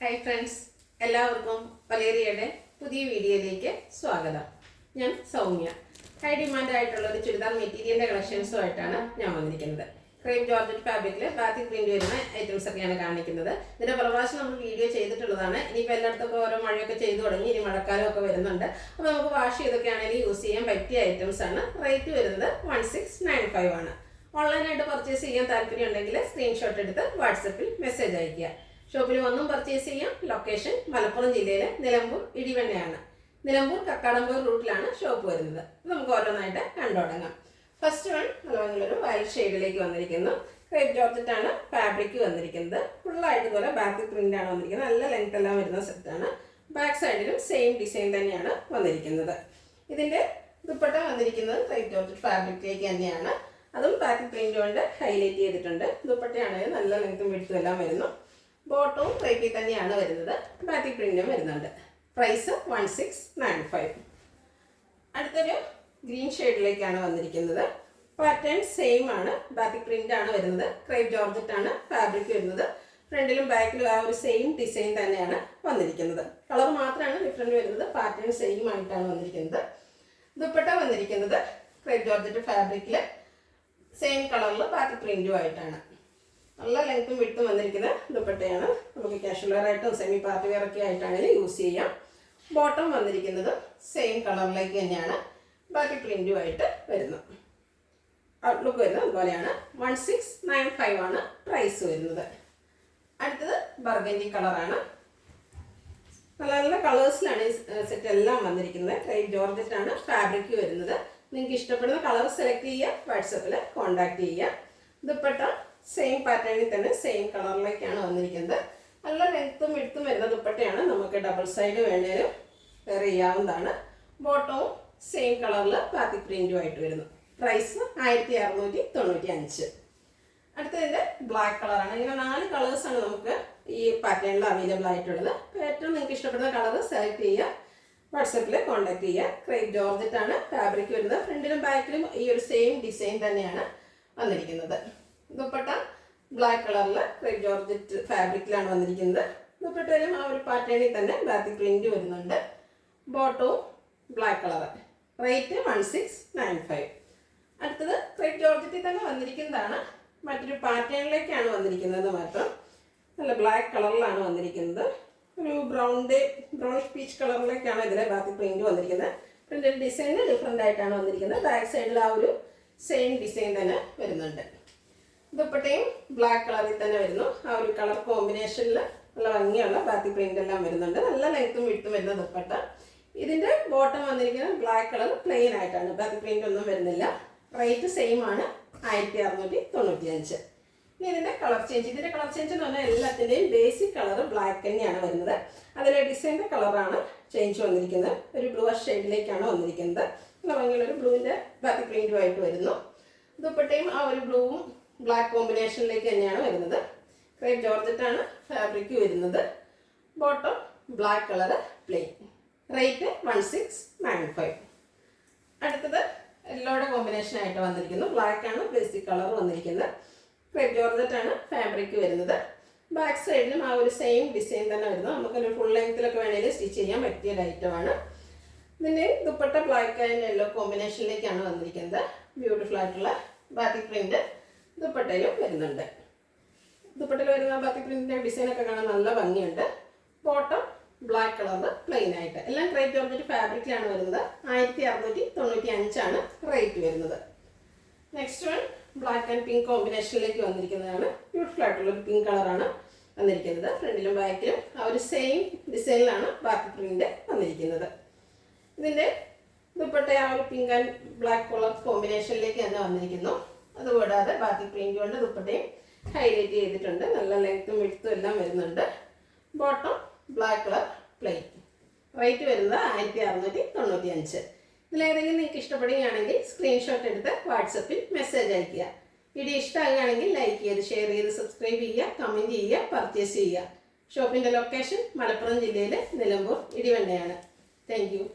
Hi friends, എല്ലാവർക്കും വലേറിയയുടെ പുതിയ വീഡിയോയിലേക്ക് സ്വാഗതം. ഞാൻ സൗമ്യ. ഹൈ ഡിമാൻഡ് ആയിട്ടുള്ള ഒരു ചുരിദാർ മെറ്റീരിയലിൻ്റെ കളക്ഷൻസുമായിട്ടാണ് ഞാൻ വന്നിരിക്കുന്നത്. ക്രേപ്പ് ജോർജറ്റ് ഫാബ്രിക്കിൽ ബാത്തിക് പ്രിന്റ് വരുന്ന ഐറ്റംസ് ഒക്കെയാണ് കാണിക്കുന്നത്. ഇതിൻ്റെ പ്രാവശ്യം നമ്മൾ വീഡിയോ ചെയ്തിട്ടുള്ളതാണ്. ഇനിയിപ്പോൾ എല്ലായിടത്തൊക്കെ ഓരോ മഴയൊക്കെ ചെയ്തു തുടങ്ങി, ഇനി മഴക്കാലമൊക്കെ വരുന്നുണ്ട്. അപ്പോൾ നമുക്ക് വാഷ് ചെയ്തൊക്കെ ആണെങ്കിൽ യൂസ് ചെയ്യാൻ പറ്റിയ ഐറ്റംസ് ആണ്. റേറ്റ് വരുന്നത് 1695 ആണ്. ഓൺലൈനായിട്ട് പർച്ചേസ് ചെയ്യാൻ താല്പര്യം ഉണ്ടെങ്കിൽ സ്ക്രീൻഷോട്ട് എടുത്ത് വാട്സപ്പിൽ മെസ്സേജ് അയയ്ക്കുക. ഷോപ്പിൽ വന്നും പർച്ചേസ് ചെയ്യാം. ലൊക്കേഷൻ മലപ്പുറം ജില്ലയിലെ നിലമ്പൂർ ഇടിവണ്ണയാണ്. നിലമ്പൂർ കക്കാടമ്പൂർ റൂട്ടിലാണ് ഷോപ്പ് വരുന്നത്. നമുക്ക് ഓരോന്നായിട്ട് കണ്ടുതുടങ്ങാം. ഫസ്റ്റ് വൺ നല്ലൊരു വയലറ്റ് ഷെയ്ഡിലേക്ക് വന്നിരിക്കുന്നു. ക്രേപ്പ് ജോർജറ്റ് ആണ് ഫാബ്രിക് വന്നിരിക്കുന്നത്. ഫുള്ളായിട്ട് ഇതുപോലെ ബാത്തിക് പ്രിന്റ് ആണ് വന്നിരിക്കുന്നത്. നല്ല ലെങ്ത് എല്ലാം വരുന്ന സെറ്റാണ്. ബാക്ക് സൈഡിലും സെയിം ഡിസൈൻ തന്നെയാണ് വന്നിരിക്കുന്നത്. ഇതിൻ്റെ ദുപ്പട്ട വന്നിരിക്കുന്നത് ക്രേപ്പ് ജോർജറ്റ് ഫാബ്രിക്കിലേക്ക് തന്നെയാണ്. അതും ബാത്തിക് പ്രിന്റ് കൊണ്ട് ഹൈലൈറ്റ് ചെയ്തിട്ടുണ്ട്. ദുപ്പട്ടയാണെങ്കിൽ നല്ല ലെങ്ത്തും വിഡ്ത്തും എല്ലാം വരുന്നു. ബോട്ടവും ക്രേപ്പിൽ തന്നെയാണ് വരുന്നത്. ബാത്തിക് പ്രിന്റും വരുന്നുണ്ട്. പ്രൈസ് 1695. അടുത്തൊരു ഗ്രീൻ ഷെയ്ഡിലേക്കാണ് വന്നിരിക്കുന്നത്. പാറ്റേൺ സെയിം ആണ്. ബാത്തിക് പ്രിന്റ് ആണ് വരുന്നത്. ക്രേപ്പ് ജോർജറ്റ് ആണ് ഫാബ്രിക് വരുന്നത്. ഫ്രണ്ടിലും ബാക്കിലും ആ ഒരു സെയിം ഡിസൈൻ തന്നെയാണ് വന്നിരിക്കുന്നത്. കളർ മാത്രമാണ് ഡിഫറെൻറ്റ് വരുന്നത്. പാറ്റേൺ സെയിം ആയിട്ടാണ് വന്നിരിക്കുന്നത്. ദുപ്പട്ട വന്നിരിക്കുന്നത് ക്രേപ്പ് ജോർജറ്റ് ഫാബ്രിക്കിൽ സെയിം കളറിൽ ബാത്തിക് പ്രിന്റും ആയിട്ടാണ്. നല്ല ലെങ്ത്തും വിട്ടും വന്നിരിക്കുന്ന ദുപ്പട്ടയാണ്. നമുക്ക് കാഷ്വൽ വെയർ ആയിട്ടും സെമി പാർട്ടി വെയർ ഒക്കെ ആയിട്ടാണെങ്കിൽ യൂസ് ചെയ്യാം. ബോട്ടം വന്നിരിക്കുന്നത് സെയിം കളറിലേക്ക് തന്നെയാണ് ബാത്തിക് പ്രിന്റുമായിട്ട് വരുന്നു. ഔട്ട്ലുക്ക് വരുന്നത് അതുപോലെയാണ്. 1695 ആണ് പ്രൈസ് വരുന്നത്. അടുത്തത് ബർഗൻഡി കളറാണ്. നല്ല നല്ല കളേഴ്സിലാണ് ഈ സെറ്റ് എല്ലാം വന്നിരിക്കുന്നത്. ക്രേപ്പ് ജോർജറ്റ് ആണ് ഫാബ്രിക് വരുന്നത്. നിങ്ങൾക്ക് ഇഷ്ടപ്പെടുന്ന കളർ സെലക്ട് ചെയ്യുക, വാട്സപ്പിൽ കോൺടാക്ട് ചെയ്യുക. ദുപ്പട്ട സെയിം പാറ്റേണിൽ തന്നെ സെയിം കളറിലേക്കാണ് വന്നിരിക്കുന്നത്. നല്ല ലെങ്ത്തും വിഡ്ത്തും വരുന്ന ദുപ്പട്ടയാണ്. നമുക്ക് ഡബിൾ സൈഡ് വേണേലും വെയർ ചെയ്യാവുന്നതാണ്. ബോട്ടവും സെയിം കളറിൽ ബാത്തിക് പ്രിന്റുമായിട്ട് വരുന്നു. പ്രൈസ് 1695. അടുത്തതിൻ്റെ ബ്ലാക്ക് കളറാണ്. ഇങ്ങനെ 4 കളേഴ്സാണ് നമുക്ക് ഈ പാറ്റേണിൽ അവൈലബിൾ ആയിട്ടുള്ളത്. ഏറ്റവും നിങ്ങൾക്ക് ഇഷ്ടപ്പെടുന്ന കളർ സെലക്ട് ചെയ്യുക, വാട്സപ്പിൽ കോൺടാക്ട് ചെയ്യുക. ക്രേപ്പ് ജോർജറ്റ് ആണ് ഫാബ്രിക് വരുന്നത്. ഫ്രണ്ടിലും ബാക്കിലും ഈ ഒരു സെയിം ഡിസൈൻ തന്നെയാണ് വന്നിരിക്കുന്നത്. ദുപ്പട്ട ബ്ലാക്ക് കളറിൽ ക്രേപ്പ് ജോർജറ്റ് ഫാബ്രിക്കിലാണ് വന്നിരിക്കുന്നത്. ദുപ്പട്ടയിലും ആ ഒരു പാറ്റേണിൽ തന്നെ ബാത്തിക് പ്രിന്റ് വരുന്നുണ്ട്. ബോട്ടവും ബ്ലാക്ക് കളർ. റേറ്റ് 1695. അടുത്തത് ക്രേപ്പ് ജോർജറ്റിൽ തന്നെ വന്നിരിക്കുന്നതാണ്. മറ്റൊരു പാറ്റേണിലേക്കാണ് വന്നിരിക്കുന്നത് മാത്രം. നല്ല ബ്ലാക്ക് കളറിലാണ് വന്നിരിക്കുന്നത്. ഒരു ബ്രൗണിഷ് പീച്ച് കളറിലേക്കാണ് ഇതിലെ ബാത്തിക് പ്രിന്റ് വന്നിരിക്കുന്നത്. പ്രിന്റ് ഡിസൈൻ ഡിഫറെൻ്റ് ആയിട്ടാണ് വന്നിരിക്കുന്നത്. ബാക്ക് സൈഡിൽ ആ ഒരു സെയിം ഡിസൈൻ തന്നെ വരുന്നുണ്ട്. ദുപ്പട്ടയും ബ്ലാക്ക് കളറിൽ തന്നെ വരുന്നു. ആ ഒരു കളർ കോമ്പിനേഷനിൽ നല്ല ഭംഗിയുള്ള ബാത്തിക് പ്രിന്റ് എല്ലാം വരുന്നുണ്ട്. നല്ല ലെങ്ത്തും വിട്ടും വരുന്ന ദുപ്പട്ട. ഇതിൻ്റെ ബോട്ടം വന്നിരിക്കുന്നത് ബ്ലാക്ക് കളർ പ്ലെയിൻ ആയിട്ടാണ്. ബാത്തിക് പ്രിന്റ് ഒന്നും വരുന്നില്ല. റേറ്റ് സെയിം ആണ്, 1695. ഇനി ഇതിൻ്റെ കളർ ചേഞ്ച്. ഇതിൻ്റെ കളർ ചേഞ്ച് എന്ന് പറഞ്ഞാൽ എല്ലാത്തിൻ്റെയും ബേസിക് കളർ ബ്ലാക്ക് തന്നെയാണ് വരുന്നത്. അതിലെ ഡിസൈൻ്റെ കളറാണ് ചേഞ്ച് വന്നിരിക്കുന്നത്. ഒരു ബ്ലൂ ഷെയ്ഡിലേക്കാണ് വന്നിരിക്കുന്നത്. നല്ല ഭംഗിയുള്ളൊരു ബ്ലൂവിൻ്റെ ബാത്തിക് പ്രിന്റുമായിട്ട് വരുന്നു. ദുപ്പട്ടയും ആ ഒരു ബ്ലൂവും ബ്ലാക്ക് കോമ്പിനേഷനിലേക്ക് തന്നെയാണ് വരുന്നത്. ക്രേപ്പ് ജോർജറ്റ് ആണ് ഫാബ്രിക് വരുന്നത്. Bottom black colour plain. Rate 1695. അടുത്തത് യെല്ലോയുടെ കോമ്പിനേഷൻ ആയിട്ട് വന്നിരിക്കുന്നു. ബ്ലാക്ക് ആണ് ബേസിക് കളർ വന്നിരിക്കുന്നത്. ക്രേപ്പ് ജോർജറ്റ് ആണ് ഫാബ്രിക് വരുന്നത്. ബാക്ക് സൈഡിലും ആ ഒരു സെയിം ഡിസൈൻ തന്നെ വരുന്നു. നമുക്കൊരു ഫുൾ ലെങ്ത്തിലൊക്കെ വേണമെങ്കിൽ സ്റ്റിച്ച് ചെയ്യാൻ പറ്റിയ ഒരു ഐറ്റമാണ്. ഇതിൻ്റെ ദുപ്പട്ട ബ്ലാക്ക് ആൻഡ് യെല്ലോ കോമ്പിനേഷനിലേക്കാണ് വന്നിരിക്കുന്നത്. ബ്യൂട്ടിഫുൾ ആയിട്ടുള്ള ബാത്തിക് പ്രിന്റ് ദുപ്പട്ടയിലും വരുന്നുണ്ട്. ദുപ്പട്ടയിൽ വരുന്ന ബാത്തിക് പ്രിന്റിൻ്റെ ഡിസൈനൊക്കെ കാണാൻ നല്ല ഭംഗിയുണ്ട്. ബോട്ടം ബ്ലാക്ക് കളർ പ്ലെയിൻ ആയിട്ട്. എല്ലാം ക്രേപ്പ് ജോർജറ്റ് ഫാബ്രിക്കിലാണ് വരുന്നത്. 1695 ആണ് റേറ്റ് വരുന്നത്. Next one black and pink കോമ്പിനേഷനിലേക്ക് വന്നിരിക്കുന്നതാണ്. ബ്യൂട്ടിഫുൾ ആയിട്ടുള്ളൊരു പിങ്ക് കളറാണ് വന്നിരിക്കുന്നത്. ഫ്രണ്ടിലും ബാക്കിലും ആ ഒരു സെയിം ഡിസൈനിലാണ് ബാത്തിക് പ്രിന്റ് വന്നിരിക്കുന്നത്. ഇതിൻ്റെ ദുപ്പട്ട ആ ഒരു പിങ്ക് ആൻഡ് ബ്ലാക്ക് കളർ കോമ്പിനേഷനിലേക്ക് തന്നെ വന്നിരിക്കുന്നു. അതുകൂടാതെ ബാത്തിക് പ്രിന്റ് കൊണ്ട് ദുപ്പട്ടയും ഹൈലൈറ്റ് ചെയ്തിട്ടുണ്ട്. നല്ല ലെങ്ത്തും വിഡ്ത്തും എല്ലാം വരുന്നുണ്ട്. Bottom black colour plain. Rate വരുന്നത് 1695. ഇതിലേതെങ്കിലും നിങ്ങൾക്ക് ഇഷ്ടപ്പെടുകയാണെങ്കിൽ സ്ക്രീൻഷോട്ട് എടുത്ത് വാട്സപ്പിൽ മെസ്സേജ് അയയ്ക്കുക. വീഡിയോ ഇഷ്ടമാകുകയാണെങ്കിൽ ലൈക്ക് ചെയ്ത് ഷെയർ ചെയ്ത് സബ്സ്ക്രൈബ് ചെയ്യുക, കമൻറ്റ് ചെയ്യുക, പർച്ചേസ് ചെയ്യുക. ഷോപ്പിൻ്റെ ലൊക്കേഷൻ മലപ്പുറം ജില്ലയിലെ നിലമ്പൂർ ഇടിവണ്ണയാണ്. Thank you.